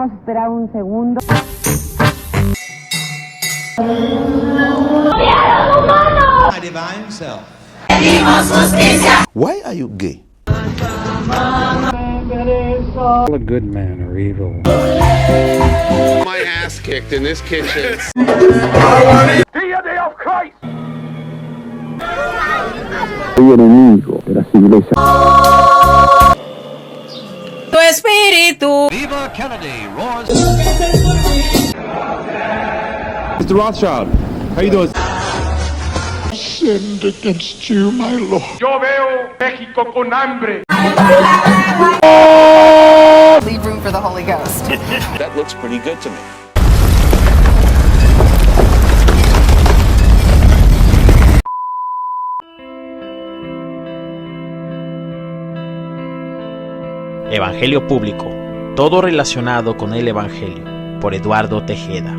Vamos a esperar un segundo. My divine self. Why are you gay? A good man or evil. My ass kicked in this kitchen. Soy enemigo de la civilización. Tu espíritu. Viva Kennedy roars. Mr. Rothschild, how you doing? Sinned against you, my Lord. Yo veo México con hambre. Leave room for the Holy Ghost. That looks pretty good to me. Evangelio Público, todo relacionado con el Evangelio, por Eduardo Tejeda.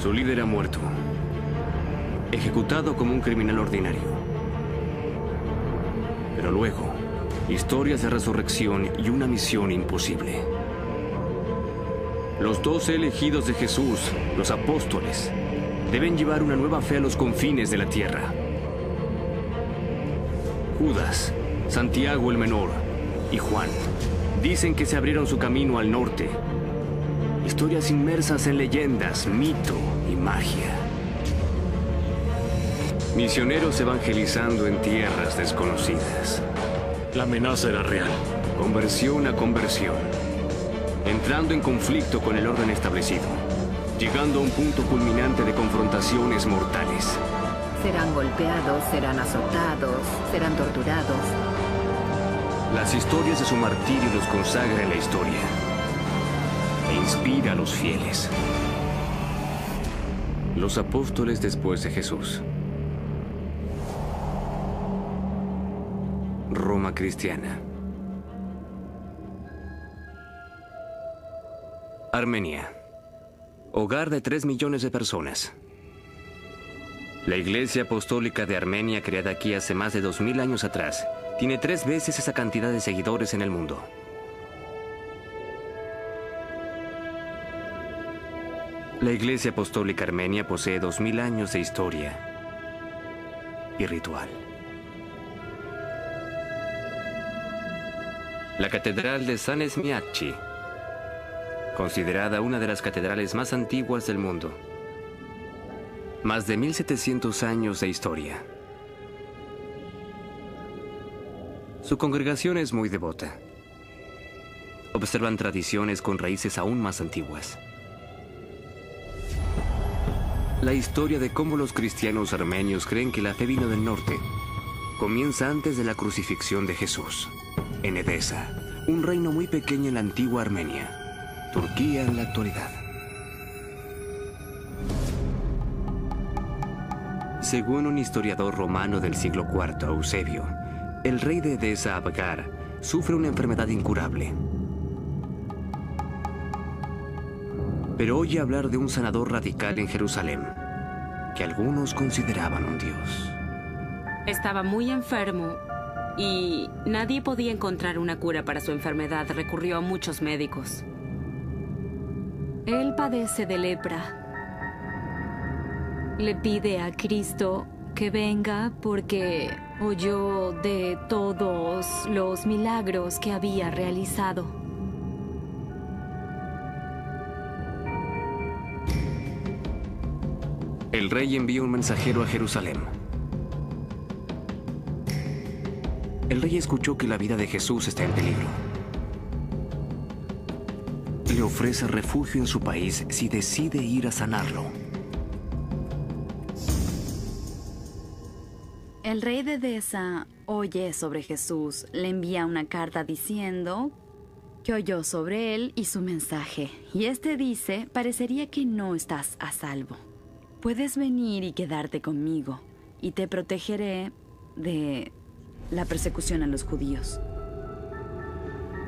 Su líder ha muerto, ejecutado como un criminal ordinario. Pero luego, historias de resurrección y una misión imposible. Los 12 elegidos de Jesús, los apóstoles, deben llevar una nueva fe a los confines de la tierra. Judas, Santiago el menor y Juan dicen que se abrieron su camino al norte. Historias inmersas en leyendas, mito y magia. Misioneros evangelizando en tierras desconocidas. La amenaza era real. Conversión a conversión. Entrando en conflicto con el orden establecido. Llegando a un punto culminante de confrontaciones mortales. Serán golpeados, serán azotados, serán torturados. Las historias de su martirio los consagra en la historia. E inspira a los fieles. Los apóstoles después de Jesús. Roma cristiana. Armenia. Hogar de 3 millones de personas. La Iglesia Apostólica de Armenia, creada aquí hace más de 2000 años atrás, tiene 3 veces esa cantidad de seguidores en el mundo. La Iglesia Apostólica Armenia posee 2000 años de historia y ritual. La Catedral de San Esmiatchi, considerada una de las catedrales más antiguas del mundo. Más de 1700 años de historia. Su congregación es muy devota. Observan tradiciones con raíces aún más antiguas. La historia de cómo los cristianos armenios creen que la fe vino del norte comienza antes de la crucifixión de Jesús, en Edesa, un reino muy pequeño en la antigua Armenia, Turquía en la actualidad. Según un historiador romano del siglo IV, Eusebio, el rey de Edesa, Abgar, sufre una enfermedad incurable. Pero oye hablar de un sanador radical en Jerusalén, que algunos consideraban un dios. Estaba muy enfermo y nadie podía encontrar una cura para su enfermedad. Recurrió a muchos médicos. Él padece de lepra. Le pide a Cristo que venga porque oyó de todos los milagros que había realizado. El rey envía un mensajero a Jerusalén. El rey escuchó que la vida de Jesús está en peligro. Le ofrece refugio en su país si decide ir a sanarlo. El rey de Edesa oye sobre Jesús, le envía una carta diciendo que oyó sobre él y su mensaje. Y este dice, parecería que no estás a salvo. Puedes venir y quedarte conmigo, y te protegeré de la persecución a los judíos.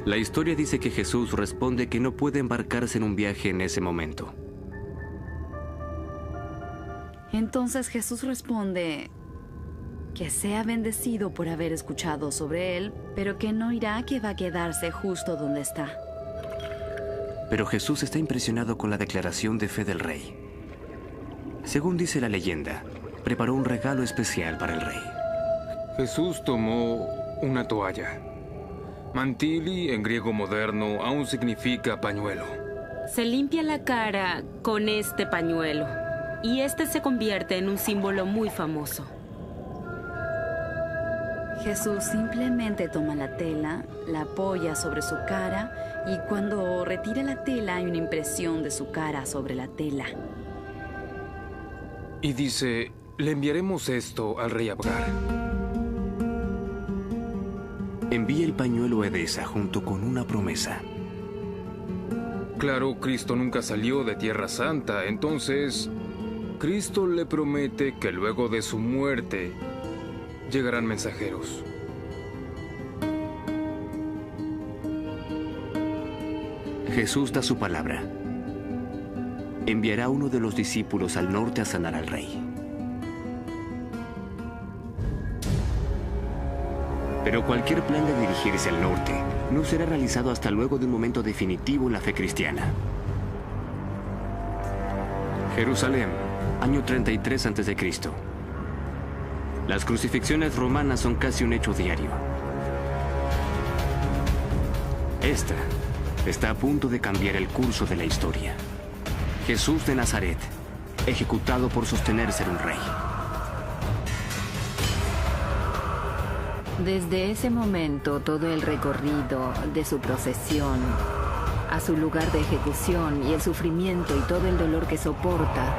La historia dice que Jesús responde que no puede embarcarse en un viaje en ese momento. Entonces Jesús responde que sea bendecido por haber escuchado sobre él, pero que no irá, que va a quedarse justo donde está. Pero Jesús está impresionado con la declaración de fe del rey. Según dice la leyenda, preparó un regalo especial para el rey. Jesús tomó una toalla. Mantili, en griego moderno, aún significa pañuelo. Se limpia la cara con este pañuelo y este se convierte en un símbolo muy famoso. Jesús simplemente toma la tela, la apoya sobre su cara y cuando retira la tela hay una impresión de su cara sobre la tela. Y dice, le enviaremos esto al rey Abgar. Envía el pañuelo a Edesa junto con una promesa. Claro, Cristo nunca salió de Tierra Santa, entonces Cristo le promete que luego de su muerte llegarán mensajeros. Jesús da su palabra. Enviará a uno de los discípulos al norte a sanar al rey. Pero cualquier plan de dirigirse al norte no será realizado hasta luego de un momento definitivo en la fe cristiana. Jerusalén, año 33 a.C. Las crucifixiones romanas son casi un hecho diario. Esta está a punto de cambiar el curso de la historia. Jesús de Nazaret, ejecutado por sostener ser un rey. Desde ese momento, todo el recorrido de su procesión a su lugar de ejecución y el sufrimiento y todo el dolor que soporta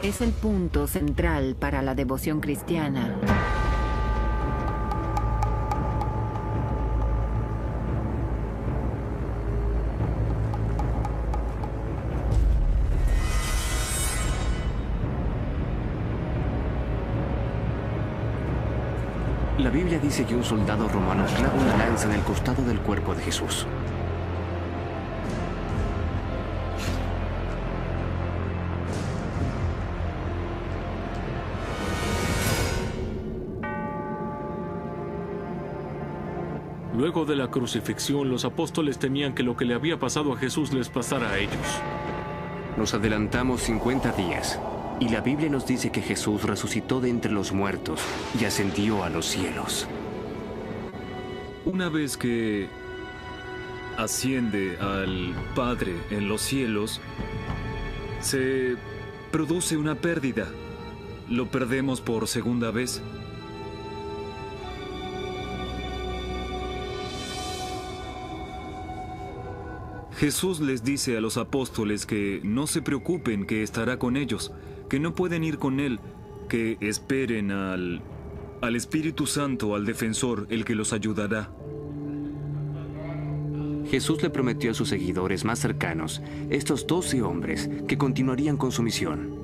es el punto central para la devoción cristiana. La Biblia dice que un soldado romano clava una lanza en el costado del cuerpo de Jesús. Luego de la crucifixión, los apóstoles temían que lo que le había pasado a Jesús les pasara a ellos. Nos adelantamos 50 días. Y la Biblia nos dice que Jesús resucitó de entre los muertos y ascendió a los cielos. Una vez que asciende al Padre en los cielos, se produce una pérdida. Lo perdemos por segunda vez. Jesús les dice a los apóstoles que no se preocupen, que estará con ellos, que no pueden ir con Él, que esperen al Espíritu Santo, al Defensor, el que los ayudará. Jesús le prometió a sus seguidores más cercanos, estos 12 hombres, que continuarían con su misión.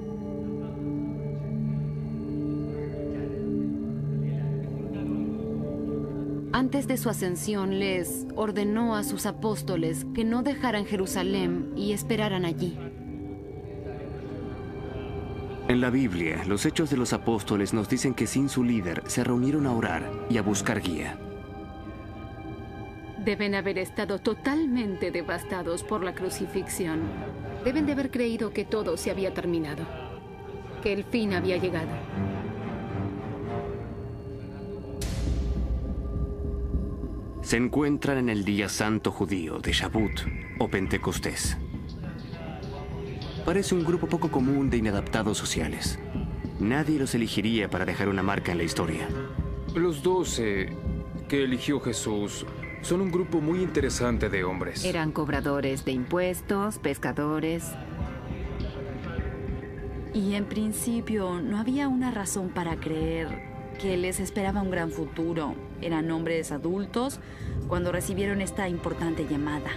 Antes de su ascensión, les ordenó a sus apóstoles que no dejaran Jerusalén y esperaran allí. En la Biblia, los Hechos de los Apóstoles nos dicen que sin su líder se reunieron a orar y a buscar guía. Deben haber estado totalmente devastados por la crucifixión. Deben de haber creído que todo se había terminado, que el fin había llegado. Se encuentran en el día santo judío de Shavuot o Pentecostés. Parece un grupo poco común de inadaptados sociales. Nadie los elegiría para dejar una marca en la historia. Los 12 que eligió Jesús son un grupo muy interesante de hombres. Eran cobradores de impuestos, pescadores. Y en principio no había una razón para creer que les esperaba un gran futuro. Eran hombres adultos cuando recibieron esta importante llamada.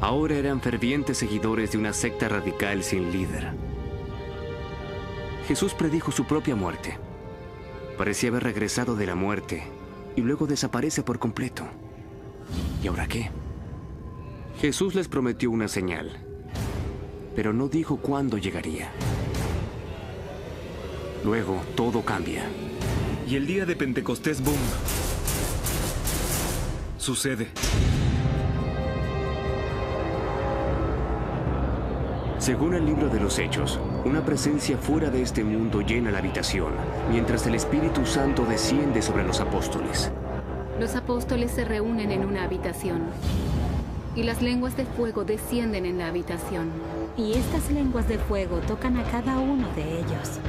Ahora eran fervientes seguidores de una secta radical sin líder. Jesús predijo su propia muerte. Parecía haber regresado de la muerte y luego desaparece por completo. ¿Y ahora qué? Jesús les prometió una señal, pero no dijo cuándo llegaría. Luego, todo cambia. Y el día de Pentecostés, ¡boom!, sucede. Según el libro de los Hechos, una presencia fuera de este mundo llena la habitación, mientras el Espíritu Santo desciende sobre los apóstoles. Los apóstoles se reúnen en una habitación y las lenguas de fuego descienden en la habitación. Y estas lenguas de fuego tocan a cada uno de ellos.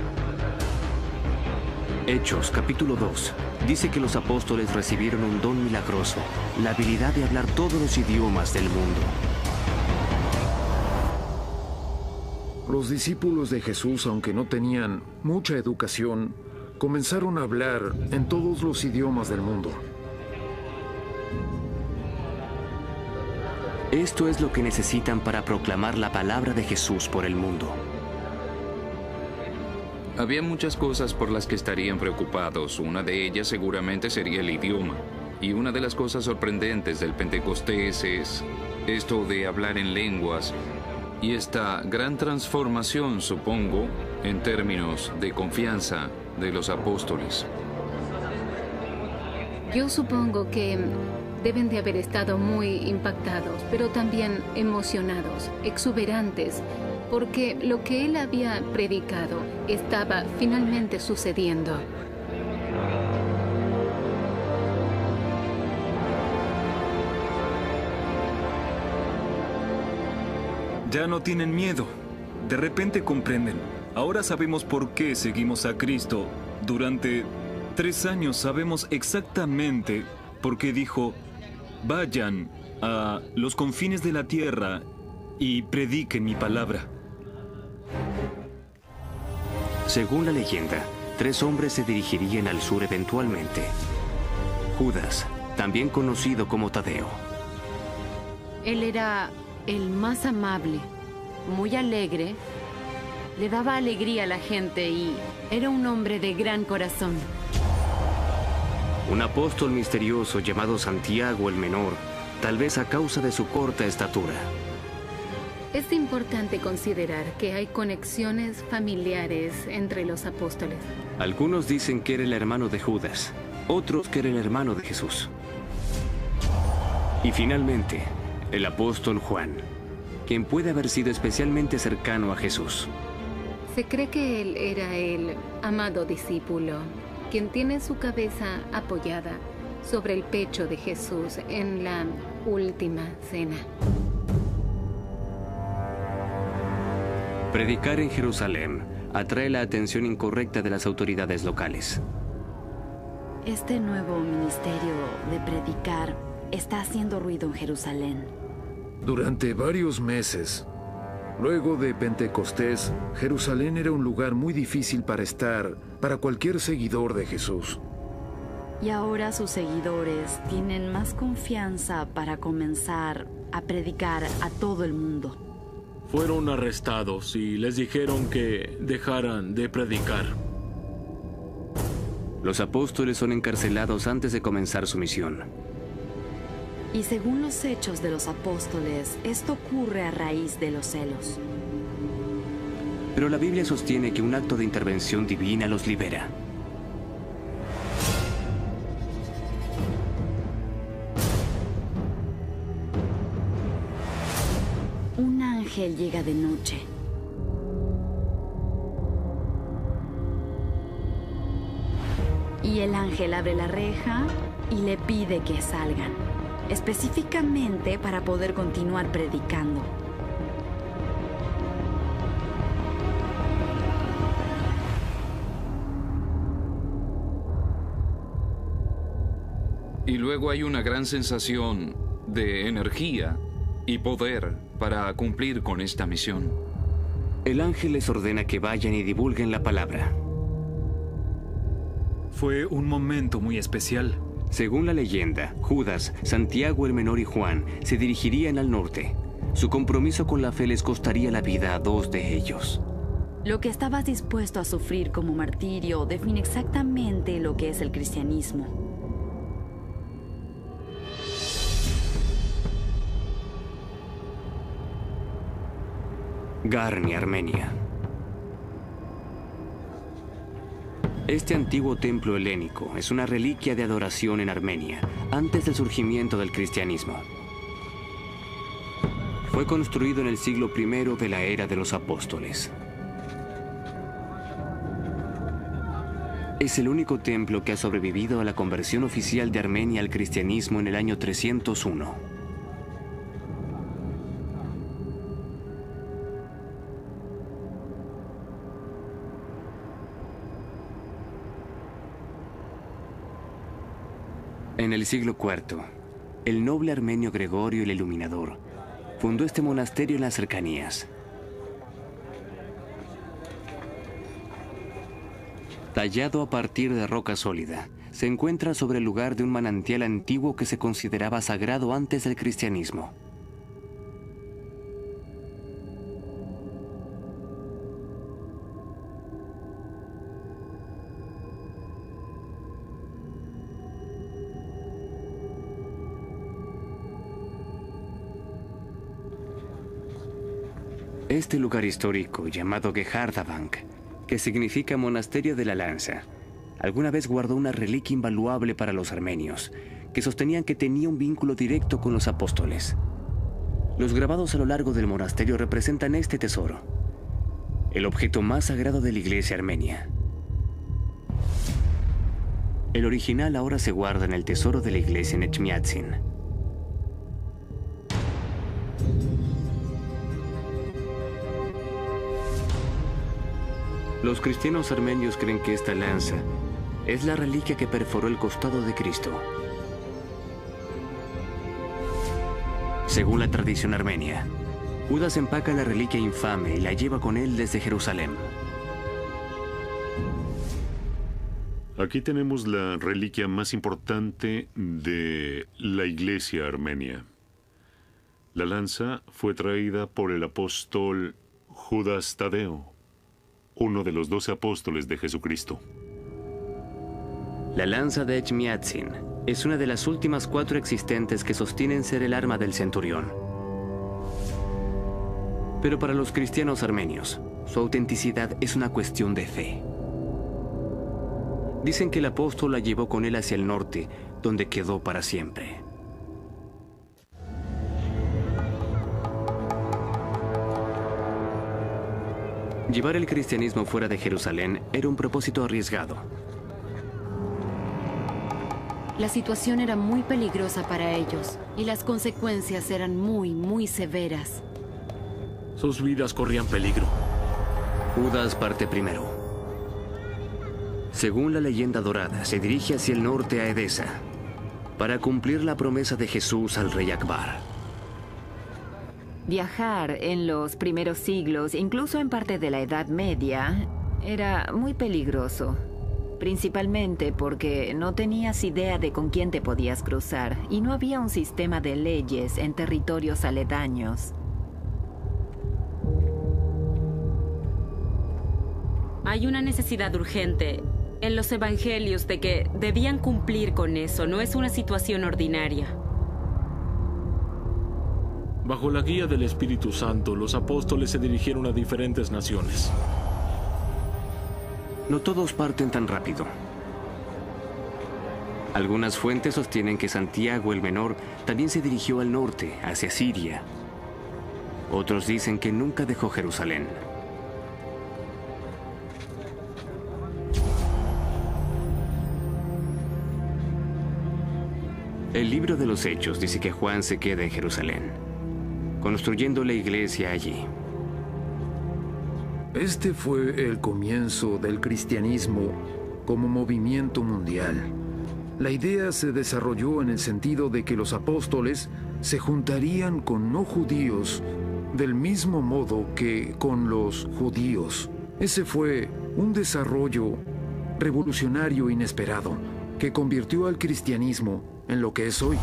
Hechos, capítulo 2, dice que los apóstoles recibieron un don milagroso, la habilidad de hablar todos los idiomas del mundo. Los discípulos de Jesús, aunque no tenían mucha educación, comenzaron a hablar en todos los idiomas del mundo. Esto es lo que necesitan para proclamar la palabra de Jesús por el mundo. Había muchas cosas por las que estarían preocupados. Una de ellas seguramente sería el idioma. Y una de las cosas sorprendentes del Pentecostés es esto de hablar en lenguas. Y esta gran transformación, supongo, en términos de confianza de los apóstoles. Yo supongo que deben de haber estado muy impactados, pero también emocionados, exuberantes, porque lo que él había predicado estaba finalmente sucediendo. Ya no tienen miedo. De repente comprenden. Ahora sabemos por qué seguimos a Cristo. Durante 3 años sabemos exactamente por qué dijo: vayan a los confines de la tierra y prediquen mi palabra. Según la leyenda, 3 hombres se dirigirían al sur eventualmente. Judas, también conocido como Tadeo. Él era el más amable, muy alegre, le daba alegría a la gente y era un hombre de gran corazón. Un apóstol misterioso llamado Santiago el Menor, tal vez a causa de su corta estatura. Es importante considerar que hay conexiones familiares entre los apóstoles. Algunos dicen que era el hermano de Judas, otros que era el hermano de Jesús. Y finalmente, el apóstol Juan, quien puede haber sido especialmente cercano a Jesús. Se cree que él era el amado discípulo, quien tiene su cabeza apoyada sobre el pecho de Jesús en la última cena. Predicar en Jerusalén atrae la atención incorrecta de las autoridades locales. Este nuevo ministerio de predicar está haciendo ruido en Jerusalén. Durante varios meses, luego de Pentecostés, Jerusalén era un lugar muy difícil para estar para cualquier seguidor de Jesús. Y ahora sus seguidores tienen más confianza para comenzar a predicar a todo el mundo. Fueron arrestados y les dijeron que dejaran de predicar. Los apóstoles son encarcelados antes de comenzar su misión. Y según los hechos de los apóstoles, esto ocurre a raíz de los celos. Pero la Biblia sostiene que un acto de intervención divina los libera. Un ángel llega de noche. Y el ángel abre la reja y le pide que salgan, específicamente para poder continuar predicando. Y luego hay una gran sensación de energía y poder para cumplir con esta misión. El ángel les ordena que vayan y divulguen la palabra. Fue un momento muy especial. Según la leyenda, Judas, Santiago el Menor y Juan se dirigirían al norte. Su compromiso con la fe les costaría la vida a 2 de ellos. Lo que estabas dispuesto a sufrir como martirio define exactamente lo que es el cristianismo. Garni, Armenia. Este antiguo templo helénico es una reliquia de adoración en Armenia, antes del surgimiento del cristianismo. Fue construido en el siglo I de la era de los apóstoles. Es el único templo que ha sobrevivido a la conversión oficial de Armenia al cristianismo en el año 301. En el siglo IV, el noble armenio Gregorio el Iluminador fundó este monasterio en las cercanías. Tallado a partir de roca sólida, se encuentra sobre el lugar de un manantial antiguo que se consideraba sagrado antes del cristianismo. Este lugar histórico, llamado Gehardabank, que significa Monasterio de la Lanza, alguna vez guardó una reliquia invaluable para los armenios, que sostenían que tenía un vínculo directo con los apóstoles. Los grabados a lo largo del monasterio representan este tesoro, el objeto más sagrado de la iglesia armenia. El original ahora se guarda en el tesoro de la iglesia en Echmiadzin. Los cristianos armenios creen que esta lanza es la reliquia que perforó el costado de Cristo. Según la tradición armenia, Judas empaca la reliquia infame y la lleva con él desde Jerusalén. Aquí tenemos la reliquia más importante de la iglesia armenia. La lanza fue traída por el apóstol Judas Tadeo, uno de los 12 apóstoles de Jesucristo. La lanza de Echmiadzin es una de las últimas 4 existentes que sostienen ser el arma del centurión. Pero para los cristianos armenios, su autenticidad es una cuestión de fe. Dicen que el apóstol la llevó con él hacia el norte, donde quedó para siempre. Llevar el cristianismo fuera de Jerusalén era un propósito arriesgado. La situación era muy peligrosa para ellos y las consecuencias eran muy severas. Sus vidas corrían peligro. Judas parte primero. Según la leyenda dorada, se dirige hacia el norte a Edesa para cumplir la promesa de Jesús al rey Akbar. Viajar en los primeros siglos, incluso en parte de la Edad Media, era muy peligroso. Principalmente porque no tenías idea de con quién te podías cruzar y no había un sistema de leyes en territorios aledaños. Hay una necesidad urgente en los evangelios de que debían cumplir con eso. No es una situación ordinaria. Bajo la guía del Espíritu Santo, los apóstoles se dirigieron a diferentes naciones. No todos parten tan rápido. Algunas fuentes sostienen que Santiago el Menor también se dirigió al norte, hacia Siria. Otros dicen que nunca dejó Jerusalén. El libro de los Hechos dice que Juan se queda en Jerusalén, construyendo la iglesia allí. Este fue el comienzo del cristianismo como movimiento mundial. La idea se desarrolló en el sentido de que los apóstoles se juntarían con no judíos del mismo modo que con los judíos. Ese fue un desarrollo revolucionario inesperado que convirtió al cristianismo en lo que es hoy.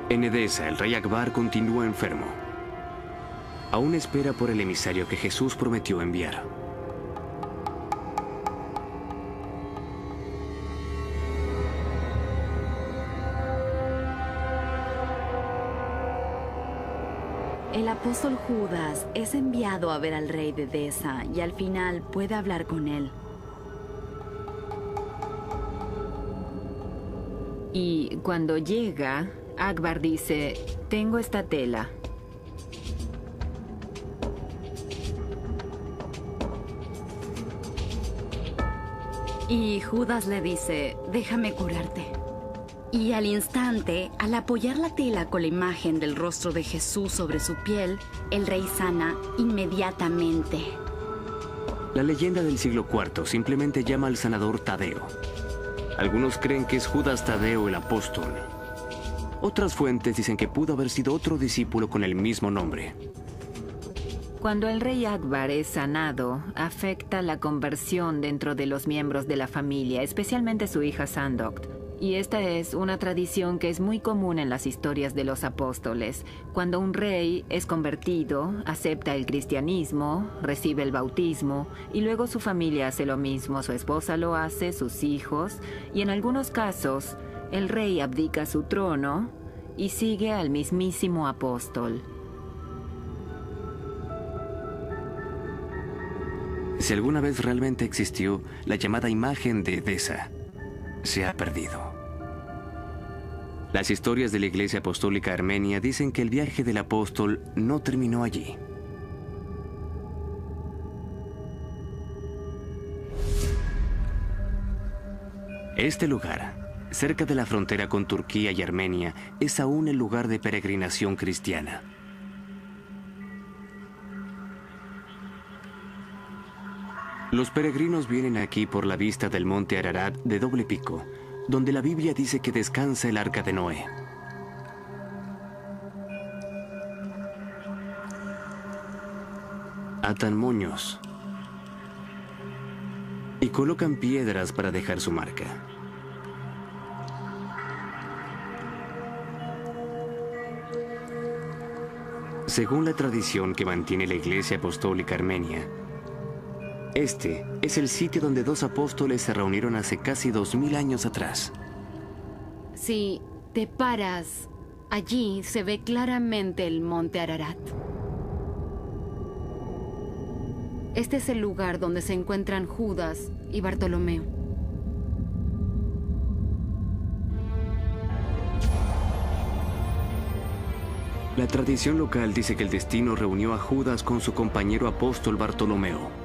En Edesa, el rey Akbar continúa enfermo. Aún espera por el emisario que Jesús prometió enviar. El apóstol Judas es enviado a ver al rey de Edesa y al final puede hablar con él. Y cuando llega, Akbar dice, tengo esta tela. Y Judas le dice, déjame curarte. Y al instante, al apoyar la tela con la imagen del rostro de Jesús sobre su piel, el rey sana inmediatamente. La leyenda del siglo IV simplemente llama al sanador Tadeo. Algunos creen que es Judas Tadeo el apóstol. Otras fuentes dicen que pudo haber sido otro discípulo con el mismo nombre. Cuando el rey Akbar es sanado, afecta la conversión dentro de los miembros de la familia, especialmente su hija Sandokt. Y esta es una tradición que es muy común en las historias de los apóstoles. Cuando un rey es convertido, acepta el cristianismo, recibe el bautismo, y luego su familia hace lo mismo, su esposa lo hace, sus hijos, y en algunos casos, el rey abdica su trono y sigue al mismísimo apóstol. Si alguna vez realmente existió, la llamada imagen de Edesa se ha perdido. Las historias de la Iglesia Apostólica Armenia dicen que el viaje del apóstol no terminó allí. Este lugar, cerca de la frontera con Turquía y Armenia, es aún el lugar de peregrinación cristiana. Los peregrinos vienen aquí por la vista del monte Ararat de doble pico, donde la Biblia dice que descansa el arca de Noé. Atan moños y colocan piedras para dejar su marca. Según la tradición que mantiene la Iglesia Apostólica Armenia, este es el sitio donde dos apóstoles se reunieron hace casi 2000 años atrás. Si te paras, allí se ve claramente el monte Ararat. Este es el lugar donde se encuentran Judas y Bartolomeo. La tradición local dice que el destino reunió a Judas con su compañero apóstol Bartolomeo.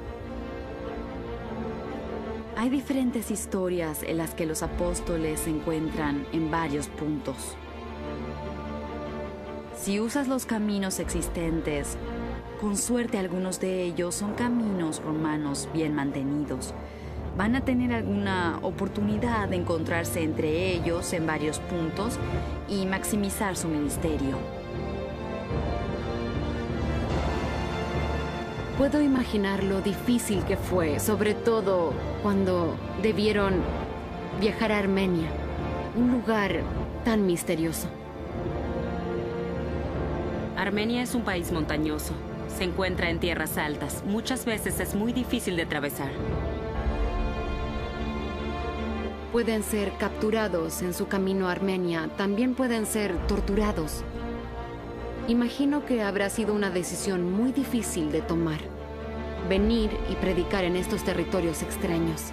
Hay diferentes historias en las que los apóstoles se encuentran en varios puntos. Si usas los caminos existentes, con suerte algunos de ellos son caminos romanos bien mantenidos. Van a tener alguna oportunidad de encontrarse entre ellos en varios puntos y maximizar su ministerio. Puedo imaginar lo difícil que fue, sobre todo cuando debieron viajar a Armenia, un lugar tan misterioso. Armenia es un país montañoso. Se encuentra en tierras altas. Muchas veces es muy difícil de atravesar. Pueden ser capturados en su camino a Armenia. También pueden ser torturados. Imagino que habrá sido una decisión muy difícil de tomar. Venir y predicar en estos territorios extraños.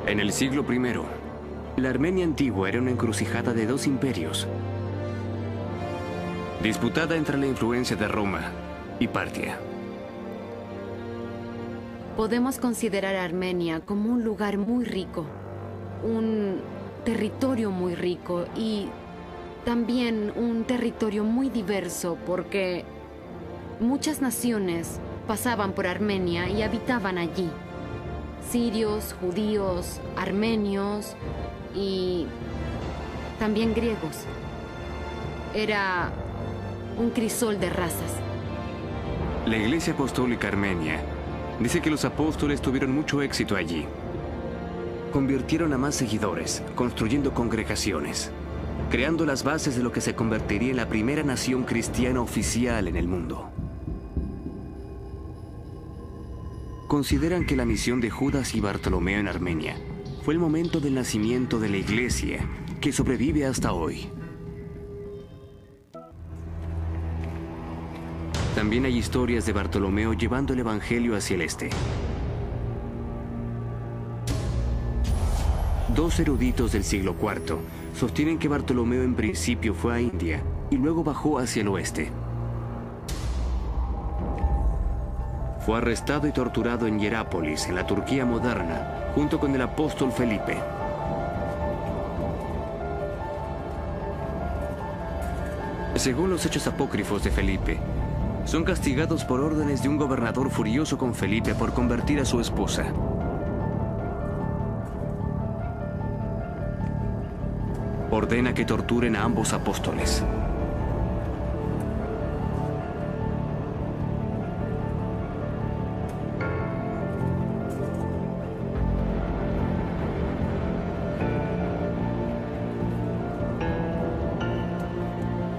En el siglo I, la Armenia antigua era una encrucijada de dos imperios, disputada entre la influencia de Roma y Partia. Podemos considerar a Armenia como un lugar muy rico, un territorio muy rico y también un territorio muy diverso porque muchas naciones pasaban por Armenia y habitaban allí. Sirios, judíos, armenios y también griegos. Era un crisol de razas. La Iglesia Apostólica Armenia dice que los apóstoles tuvieron mucho éxito allí. Convirtieron a más seguidores, construyendo congregaciones, creando las bases de lo que se convertiría en la primera nación cristiana oficial en el mundo. Consideran que la misión de Judas y Bartolomeo en Armenia fue el momento del nacimiento de la Iglesia, que sobrevive hasta hoy. También hay historias de Bartolomeo llevando el Evangelio hacia el este. Dos eruditos del siglo IV sostienen que Bartolomeo en principio fue a India y luego bajó hacia el oeste. Fue arrestado y torturado en Hierápolis, en la Turquía moderna, junto con el apóstol Felipe. Según los hechos apócrifos de Felipe, son castigados por órdenes de un gobernador furioso con Felipe por convertir a su esposa. Ordena que torturen a ambos apóstoles.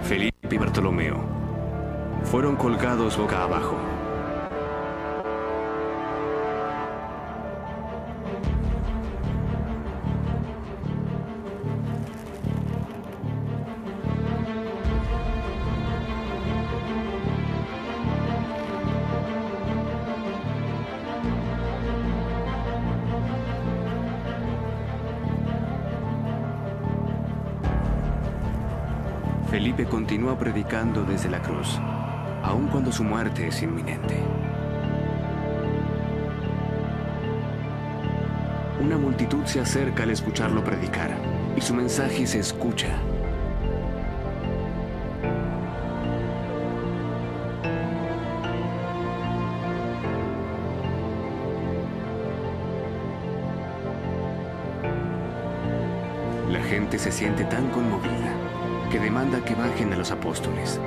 Felipe y Bartolomeo fueron colgados boca abajo. Felipe continúa predicando desde la cruz, aun cuando su muerte es inminente. Una multitud se acerca al escucharlo predicar, y su mensaje se escucha. La gente se siente tan conmovida que demanda que bajen a los apóstoles.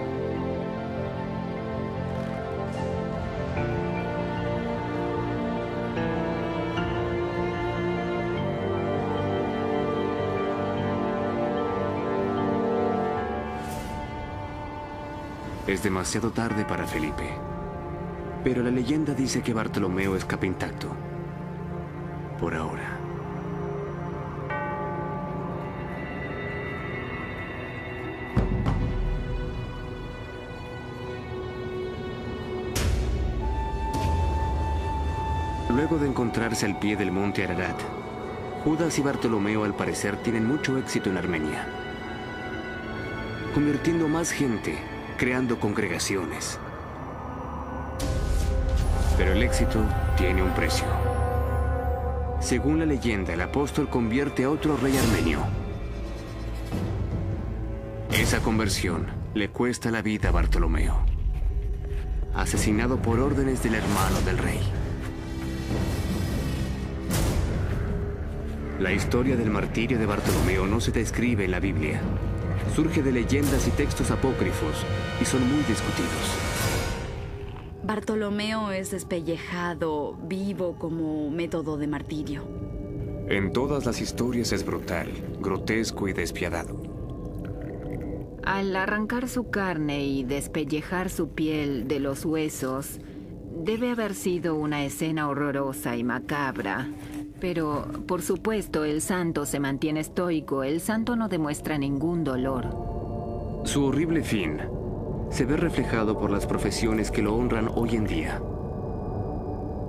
Es demasiado tarde para Felipe, pero la leyenda dice que Bartolomeo escapa intacto. Por ahora. Luego de encontrarse al pie del monte Ararat, Judas y Bartolomeo al parecer tienen mucho éxito en Armenia, convirtiendo más gente, creando congregaciones. Pero el éxito tiene un precio. Según la leyenda, el apóstol convierte a otro rey armenio. Esa conversión le cuesta la vida a Bartolomeo, asesinado por órdenes del hermano del rey. La historia del martirio de Bartolomeo no se describe en la Biblia. Surge de leyendas y textos apócrifos y son muy discutidos. Bartolomeo es despellejado vivo como método de martirio. En todas las historias es brutal, grotesco y despiadado. Al arrancar su carne y despellejar su piel de los huesos, debe haber sido una escena horrorosa y macabra. Pero, por supuesto, el santo se mantiene estoico. El santo no demuestra ningún dolor. Su horrible fin se ve reflejado por las profesiones que lo honran hoy en día.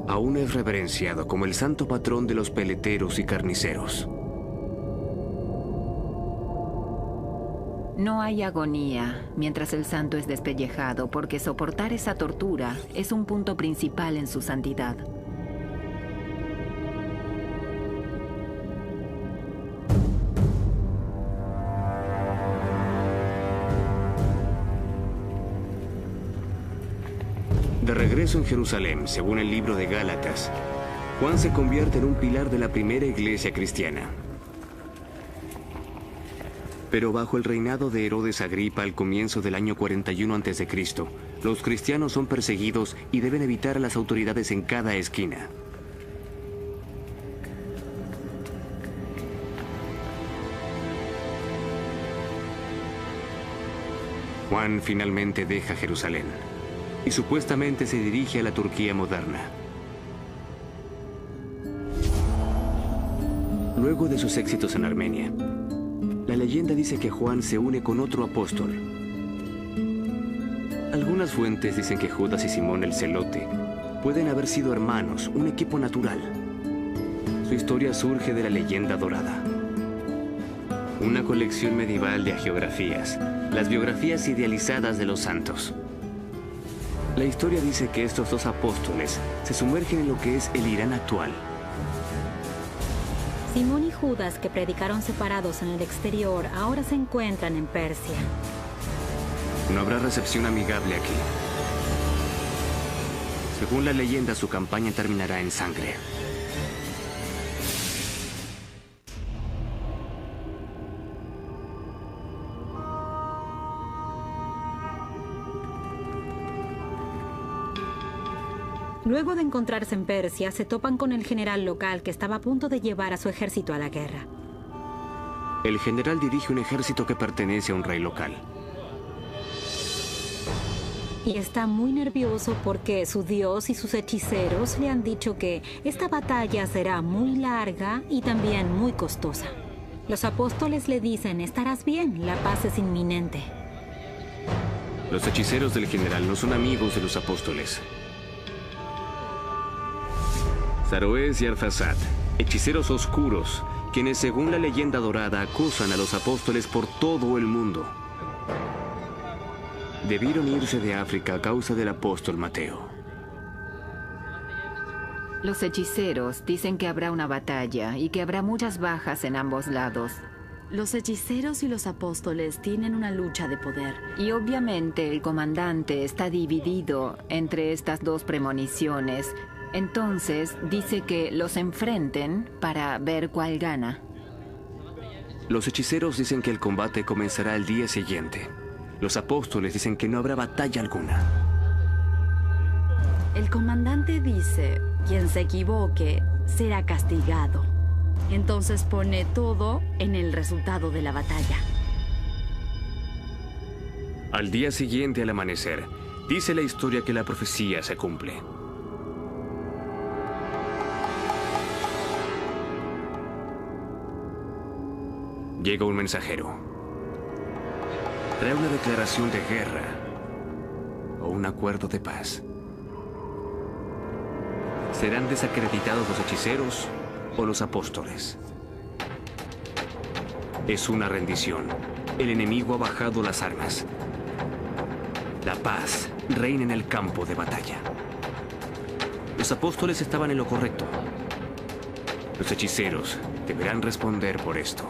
Aún es reverenciado como el santo patrón de los peleteros y carniceros. No hay agonía mientras el santo es despellejado, porque soportar esa tortura es un punto principal en su santidad. De regreso en Jerusalén, según el libro de Gálatas, Juan se convierte en un pilar de la primera iglesia cristiana. Pero bajo el reinado de Herodes Agripa al comienzo del año 41 a.C., los cristianos son perseguidos y deben evitar a las autoridades en cada esquina. Juan finalmente deja Jerusalén y supuestamente se dirige a la Turquía moderna. Luego de sus éxitos en Armenia, la leyenda dice que Juan se une con otro apóstol. Algunas fuentes dicen que Judas y Simón el Celote pueden haber sido hermanos, un equipo natural. Su historia surge de la leyenda dorada, una colección medieval de hagiografías, las biografías idealizadas de los santos. La historia dice que estos dos apóstoles se sumergen en lo que es el Irán actual. Simón y Judas, que predicaron separados en el exterior, ahora se encuentran en Persia. No habrá recepción amigable aquí. Según la leyenda, su campaña terminará en sangre. Luego de encontrarse en Persia, se topan con el general local que estaba a punto de llevar a su ejército a la guerra. El general dirige un ejército que pertenece a un rey local. Y está muy nervioso porque su dios y sus hechiceros le han dicho que esta batalla será muy larga y también muy costosa. Los apóstoles le dicen: estarás bien, la paz es inminente. Los hechiceros del general no son amigos de los apóstoles. Saroés y Arfasad, hechiceros oscuros, quienes según la leyenda dorada acusan a los apóstoles por todo el mundo. Debieron irse de África a causa del apóstol Mateo. Los hechiceros dicen que habrá una batalla y que habrá muchas bajas en ambos lados. Los hechiceros y los apóstoles tienen una lucha de poder. Y obviamente el comandante está dividido entre estas dos premoniciones. Entonces dice que los enfrenten para ver cuál gana. Los hechiceros dicen que el combate comenzará el día siguiente. Los apóstoles dicen que no habrá batalla alguna. El comandante dice: quien se equivoque será castigado. Entonces pone todo en el resultado de la batalla. Al día siguiente, al amanecer, dice la historia que la profecía se cumple. Llega un mensajero. Trae una declaración de guerra o un acuerdo de paz. ¿Serán desacreditados los hechiceros o los apóstoles? Es una rendición. El enemigo ha bajado las armas. La paz reina en el campo de batalla. Los apóstoles estaban en lo correcto. Los hechiceros deberán responder por esto.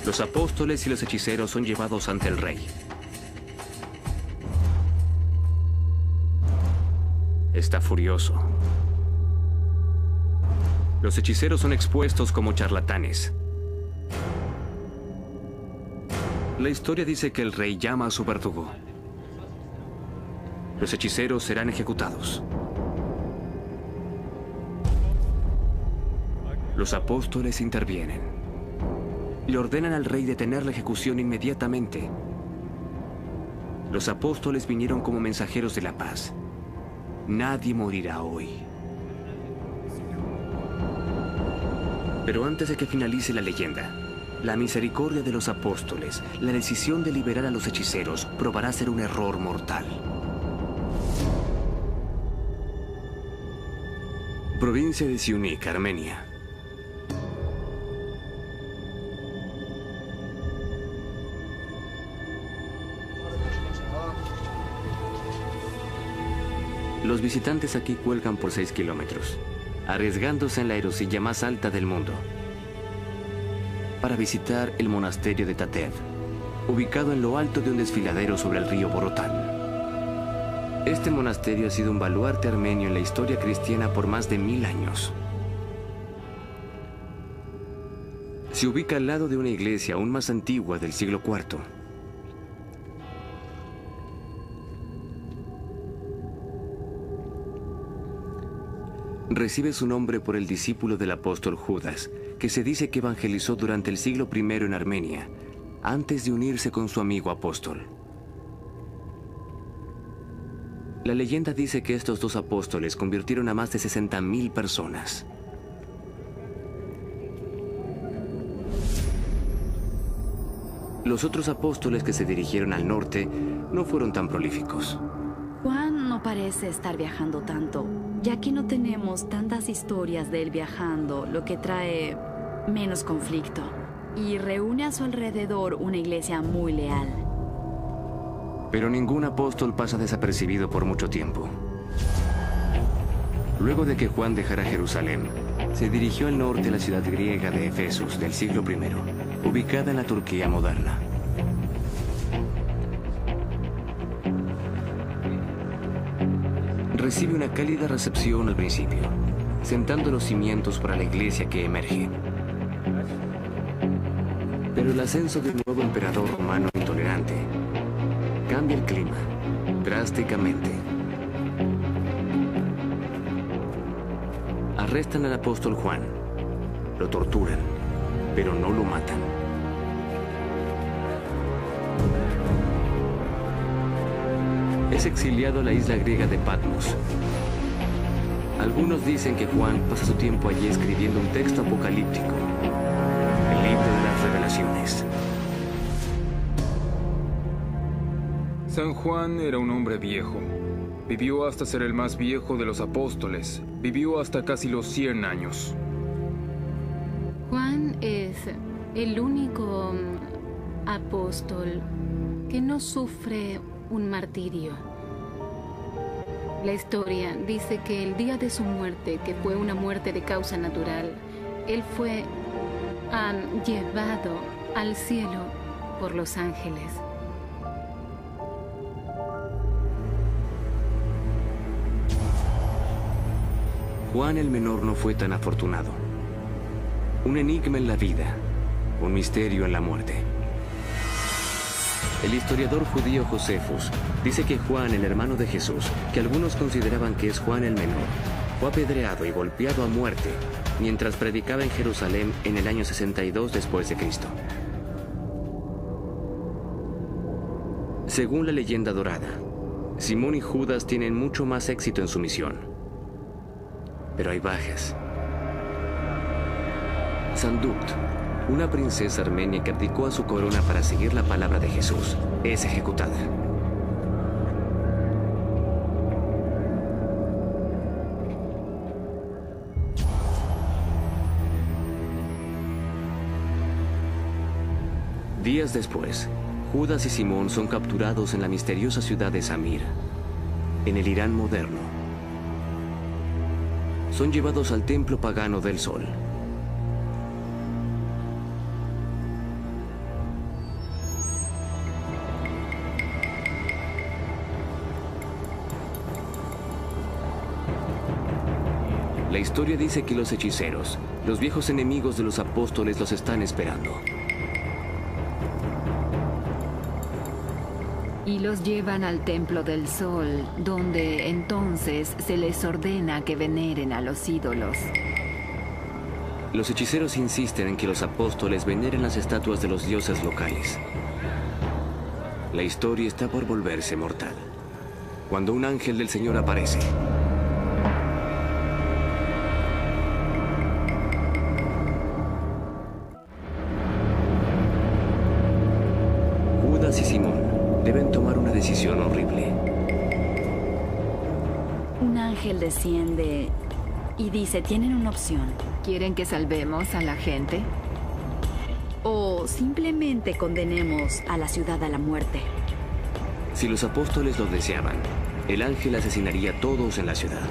Los apóstoles y los hechiceros son llevados ante el rey. Está furioso. Los hechiceros son expuestos como charlatanes. La historia dice que el rey llama a su verdugo. Los hechiceros serán ejecutados. Los apóstoles intervienen. Le ordenan al rey detener la ejecución inmediatamente. Los apóstoles vinieron como mensajeros de la paz. Nadie morirá hoy. Pero antes de que finalice la leyenda, la misericordia de los apóstoles, la decisión de liberar a los hechiceros, probará ser un error mortal. Provincia de Syunik, Armenia. Los visitantes aquí cuelgan por 6 kilómetros, arriesgándose en la aerosilla más alta del mundo, para visitar el monasterio de Tatev, ubicado en lo alto de un desfiladero sobre el río Borotán. Este monasterio ha sido un baluarte armenio en la historia cristiana por más de 1000 años. Se ubica al lado de una iglesia aún más antigua del siglo IV. Recibe su nombre por el discípulo del apóstol Judas, que se dice que evangelizó durante el siglo I en Armenia, antes de unirse con su amigo apóstol. La leyenda dice que estos 2 apóstoles convirtieron a más de 60.000 personas. Los otros apóstoles que se dirigieron al norte no fueron tan prolíficos. Juan no parece estar viajando tanto, ya que no tenemos tantas historias de él viajando, lo que trae menos conflicto. Y reúne a su alrededor una iglesia muy leal. Pero ningún apóstol pasa desapercibido por mucho tiempo. Luego de que Juan dejara Jerusalén, se dirigió al norte a la ciudad griega de Efesos del siglo I, ubicada en la Turquía moderna. Recibe una cálida recepción al principio, sentando los cimientos para la iglesia que emerge. Pero el ascenso del nuevo emperador romano intolerante cambia el clima drásticamente. Arrestan al apóstol Juan, lo torturan, pero no lo matan. Es exiliado a la isla griega de Patmos. Algunos dicen que Juan pasa su tiempo allí escribiendo un texto apocalíptico, el libro de las revelaciones. San Juan era un hombre viejo. Vivió hasta ser el más viejo de los apóstoles. Vivió hasta casi los 100 años. Juan es el único apóstol que no sufre un martirio. La historia dice que el día de su muerte, que fue una muerte de causa natural, él fue llevado al cielo por los ángeles. Juan el Menor no fue tan afortunado. Un enigma en la vida, un misterio en la muerte. El historiador judío Josefus dice que Juan, el hermano de Jesús, que algunos consideraban que es Juan el Menor, fue apedreado y golpeado a muerte mientras predicaba en Jerusalén en el año 62 después de Cristo. Según la leyenda dorada, Simón y Judas tienen mucho más éxito en su misión. Pero hay bajas. Sandukt, una princesa armenia que abdicó a su corona para seguir la palabra de Jesús, es ejecutada. Días después, Judas y Simón son capturados en la misteriosa ciudad de Samir, en el Irán moderno. Son llevados al templo pagano del Sol. La historia dice que los hechiceros, los viejos enemigos de los apóstoles, los están esperando. Y los llevan al templo del sol, donde entonces se les ordena que veneren a los ídolos. Los hechiceros insisten en que los apóstoles veneren las estatuas de los dioses locales. La historia está por volverse mortal, cuando un ángel del Señor aparece. Judas y Simón deben tomar una decisión horrible. Un ángel desciende y dice, tienen una opción. ¿Quieren que salvemos a la gente? O simplemente condenemos a la ciudad a la muerte. Si los apóstoles lo deseaban, el ángel asesinaría a todos en la ciudad.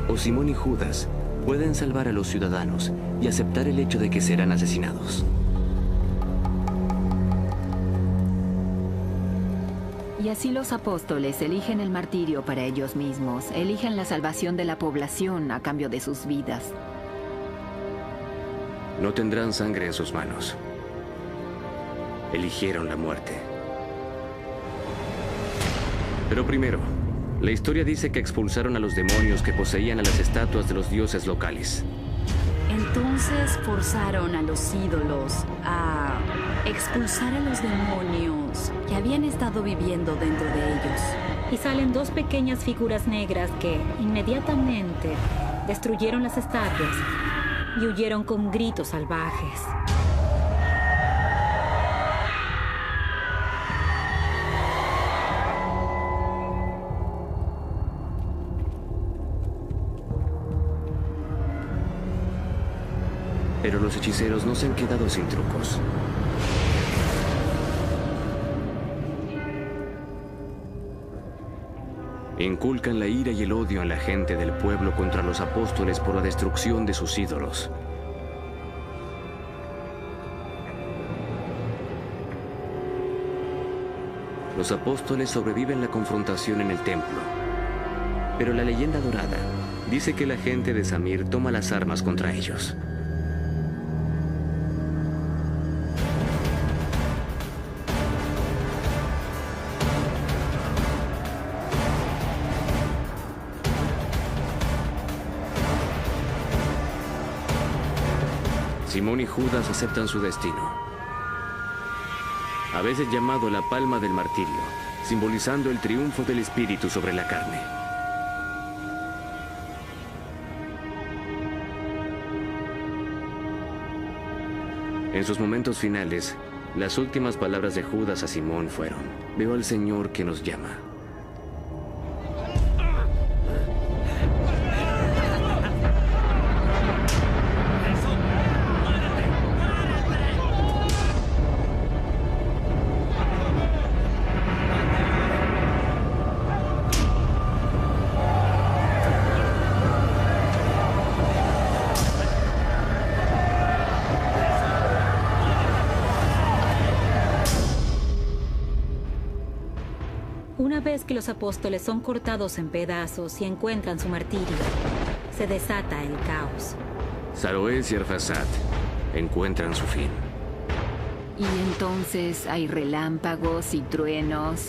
O Simón y Judas pueden salvar a los ciudadanos y aceptar el hecho de que serán asesinados. Y así los apóstoles eligen el martirio para ellos mismos, eligen la salvación de la población a cambio de sus vidas. No tendrán sangre en sus manos. Eligieron la muerte. Pero primero, la historia dice que expulsaron a los demonios que poseían a las estatuas de los dioses locales. Entonces Entonces forzaron a los ídolos a expulsar a los demonios que habían estado viviendo dentro de ellos. Y salen dos pequeñas figuras negras que inmediatamente destruyeron las estatuas y huyeron con gritos salvajes. Pero los hechiceros no se han quedado sin trucos. Inculcan la ira y el odio en la gente del pueblo contra los apóstoles por la destrucción de sus ídolos. Los apóstoles sobreviven la confrontación en el templo. Pero la leyenda dorada dice que la gente de Samir toma las armas contra ellos. Simón y Judas aceptan su destino, a veces llamado la palma del martirio, simbolizando el triunfo del espíritu sobre la carne. En sus momentos finales, las últimas palabras de Judas a Simón fueron: "Veo al Señor que nos llama". Una vez que los apóstoles son cortados en pedazos y encuentran su martirio, se desata el caos. Saroes y Arphasad encuentran su fin. Y entonces hay relámpagos y truenos,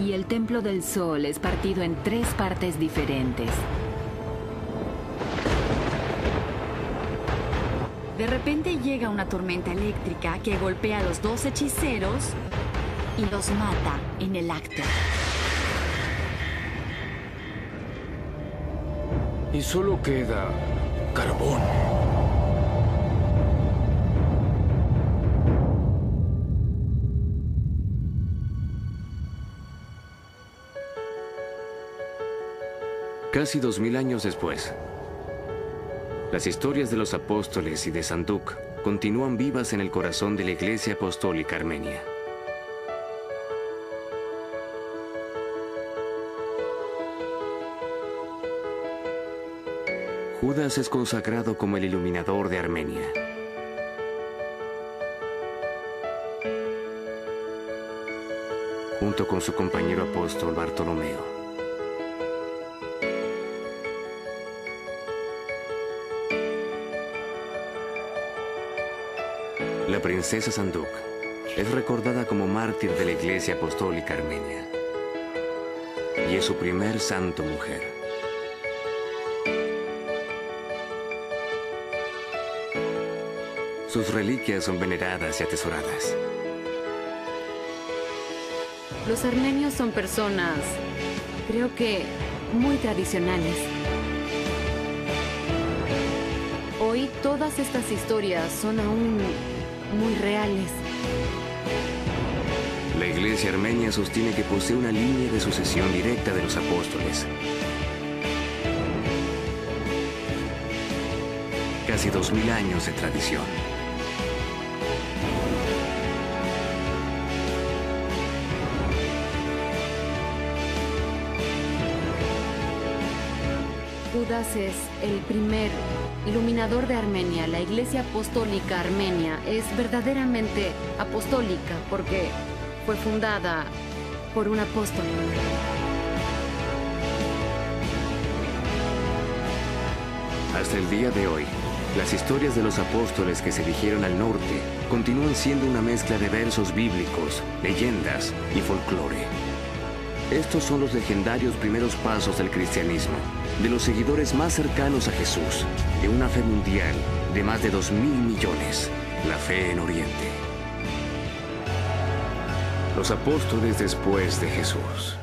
y el templo del sol es partido en 3 partes diferentes. De repente llega una tormenta eléctrica que golpea a los 2 hechiceros y los mata en el acto. Y solo queda carbón. Casi 2000 años después, las historias de los apóstoles y de Sanduk continúan vivas en el corazón de la Iglesia Apostólica Armenia. Judas es consagrado como el iluminador de Armenia. Junto con su compañero apóstol Bartolomeo. La princesa Sanduk es recordada como mártir de la Iglesia Apostólica Armenia. Y es su primer santo mujer. Sus reliquias son veneradas y atesoradas. Los armenios son personas, creo que, muy tradicionales. Hoy todas estas historias son aún muy reales. La Iglesia Armenia sostiene que posee una línea de sucesión directa de los apóstoles. Casi 2000 años de tradición. Judas es el primer iluminador de Armenia. La Iglesia Apostólica Armenia es verdaderamente apostólica porque fue fundada por un apóstol. Hasta el día de hoy, las historias de los apóstoles que se dirigieron al norte continúan siendo una mezcla de versos bíblicos, leyendas y folclore. Estos son los legendarios primeros pasos del cristianismo, de los seguidores más cercanos a Jesús, de una fe mundial de más de 2.000 millones, la fe en Oriente. Los apóstoles después de Jesús.